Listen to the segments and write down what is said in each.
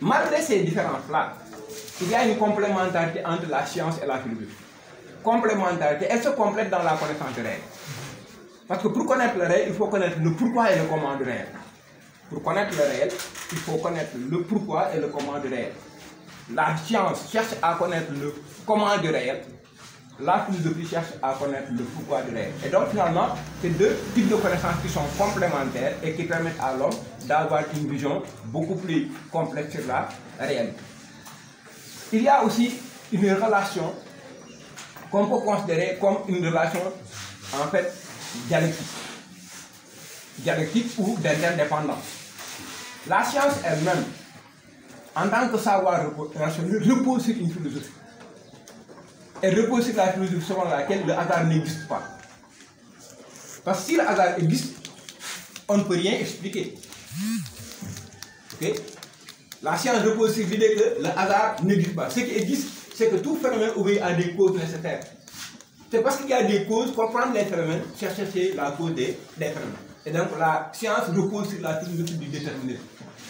malgré ces différences-là, il y a une complémentarité entre la science et la philosophie. Complémentarité, elle se complète dans la connaissance du réel. Parce que pour connaître le réel, il faut connaître le pourquoi et le comment du réel. Pour connaître le réel, il faut connaître le pourquoi et le comment du réel. La science cherche à connaître le comment du réel. La philosophie cherche à connaître le pourquoi du réel. Et donc finalement, c'est deux types de connaissances qui sont complémentaires et qui permettent à l'homme d'avoir une vision beaucoup plus complexe sur la réalité. Il y a aussi une relation qu'on peut considérer comme une relation en fait dialectique ou d'interdépendance. La science elle-même, en tant que savoir rationnel, repose sur une philosophie. Elle repose sur la philosophie selon laquelle le hasard n'existe pas. Parce que si le hasard existe, on ne peut rien expliquer. Okay? La science repose sur l'idée que le hasard n'existe pas. Ce qui existe, c'est que tout phénomène obéit à des causes nécessaires. C'est parce qu'il y a des causes, comprendre les phénomènes, chercher la cause des phénomènes. Et donc la science repose sur la philosophie du déterminisme.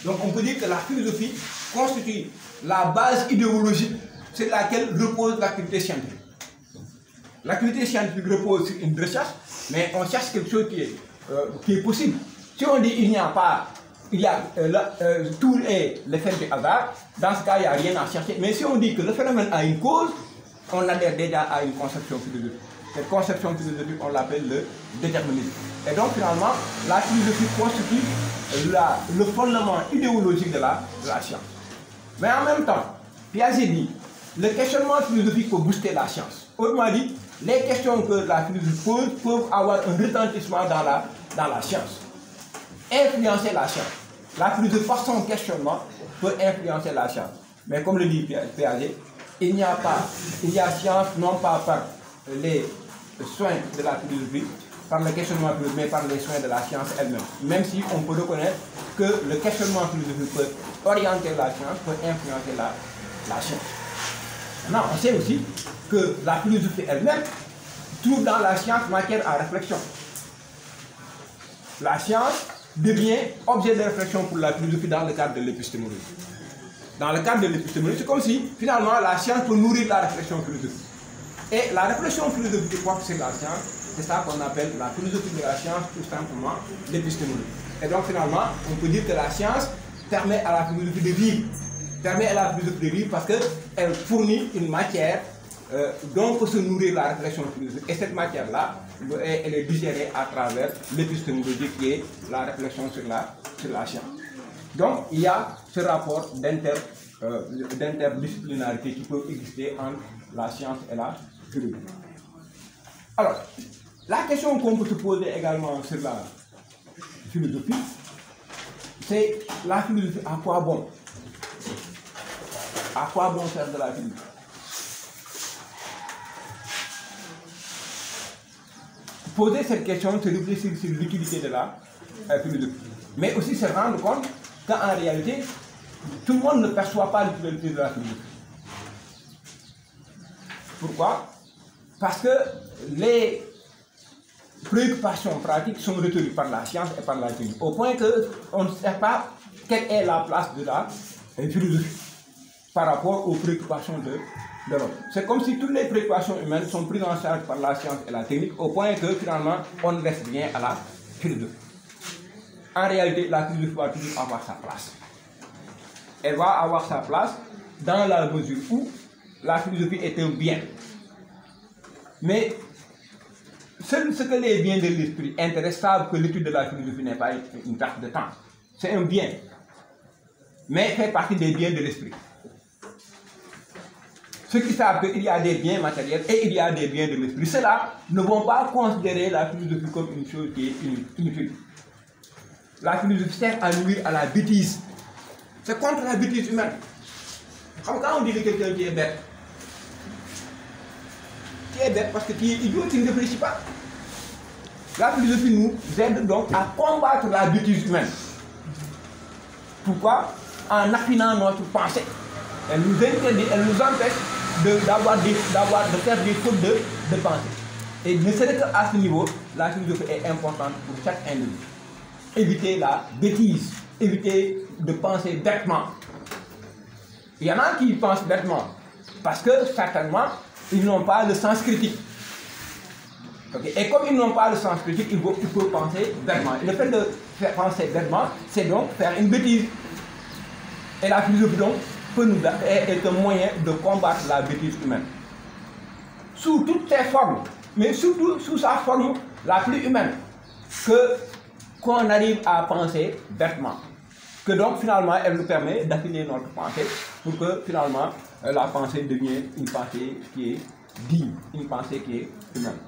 Donc on peut dire que la philosophie constitue la base idéologique sur laquelle repose l'activité scientifique. L'activité scientifique repose sur une recherche, mais on cherche quelque chose qui est possible. Si on dit il n'y a pas, tout est l'effet du hasard, dans ce cas il n'y a rien à chercher. Mais si on dit que le phénomène a une cause, on adhère déjà à une conception philosophique. Cette conception philosophique, on l'appelle le déterminisme. Et donc finalement, la philosophie constitue le fondement idéologique de la science. Mais en même temps, Piaget dit, le questionnement philosophique peut booster la science. Autrement dit, les questions que la philosophie pose peuvent avoir un retentissement dans la science. Influencer la science. La philosophie, par son questionnement, peut influencer la science. Mais comme le dit Piaget, il y a science non pas par les soins de la philosophie, par le questionnement philosophique, mais par les soins de la science elle-même. Même si on peut reconnaître que le questionnement philosophique peut orienter la science, peut influencer la science. Maintenant, on sait aussi que la philosophie elle-même trouve dans la science matière à réflexion. La science devient objet de réflexion pour la philosophie dans le cadre de l'épistémologie. Dans le cadre de l'épistémologie, c'est comme si finalement la science peut nourrir la réflexion philosophique. Et la réflexion philosophique qui porte sur la science, c'est ça qu'on appelle la philosophie de la science, tout simplement l'épistémologie. Et donc finalement, on peut dire que la science permet à la philosophie de vivre. Permet à la philosophie de vivre parce qu'elle fournit une matière dont peut se nourrir la réflexion philosophique. Et cette matière-là, elle est digérée à travers l'épistémologie qui est la réflexion sur la science. Donc il y a ce rapport d'interdisciplinarité qui peut exister entre la science et la philosophie. Alors, la question qu'on peut se poser également sur la philosophie, c'est la philosophie, à quoi bon? À quoi bon faire de la philosophie? Poser cette question, c'est réfléchir sur l'utilité de la philosophie. Mais aussi se rendre compte qu'en réalité, tout le monde ne perçoit pas l'utilité de la philosophie. Pourquoi? Parce que les préoccupations pratiques sont retenues par la science et par la philosophie, au point qu'on ne sait pas quelle est la place de la philosophie par rapport aux préoccupations de l'homme. C'est comme si toutes les préoccupations humaines sont prises en charge par la science et la technique, au point que finalement on ne laisse rien à la philosophie. En réalité, la philosophie va toujours avoir sa place. Elle va avoir sa place dans la mesure où la philosophie est un bien. Mais ce que les biens de l'esprit intéressent savent que l'étude de la philosophie n'est pas une perte de temps. C'est un bien, mais fait partie des biens de l'esprit. Ceux qui savent qu'il y a des biens matériels et il y a des biens de l'esprit, ceux-là ne vont pas considérer la philosophie comme une chose qui est inutile. La philosophie sert à nuire à la bêtise. C'est contre la bêtise humaine. Quand on dit que quelqu'un qui est bête, parce que qui est idiot, qui ne réfléchit pas. La philosophie nous aide donc à combattre la bêtise humaine. Pourquoi? En affinant notre pensée. Elle nous interdit, elle nous empêche de faire des fautes de pensée. Et ne serait qu'à ce niveau, la philosophie est importante pour chaque individu. Éviter la bêtise, éviter de penser bêtement. Il y en a qui pensent bêtement, parce que certainement, ils n'ont pas le sens critique. Okay. Et comme ils n'ont pas le sens critique, ils peuvent penser bêtement. Et le fait de faire penser bêtement, c'est donc faire une bêtise. Et la philosophie donc est un moyen de combattre la bêtise humaine. Sous toutes ses formes, mais surtout sous sa forme la plus humaine, qu'on arrive à penser bêtement. Que donc finalement elle nous permet d'affiner notre pensée pour que finalement la pensée devienne une pensée qui est digne, une pensée qui est humaine.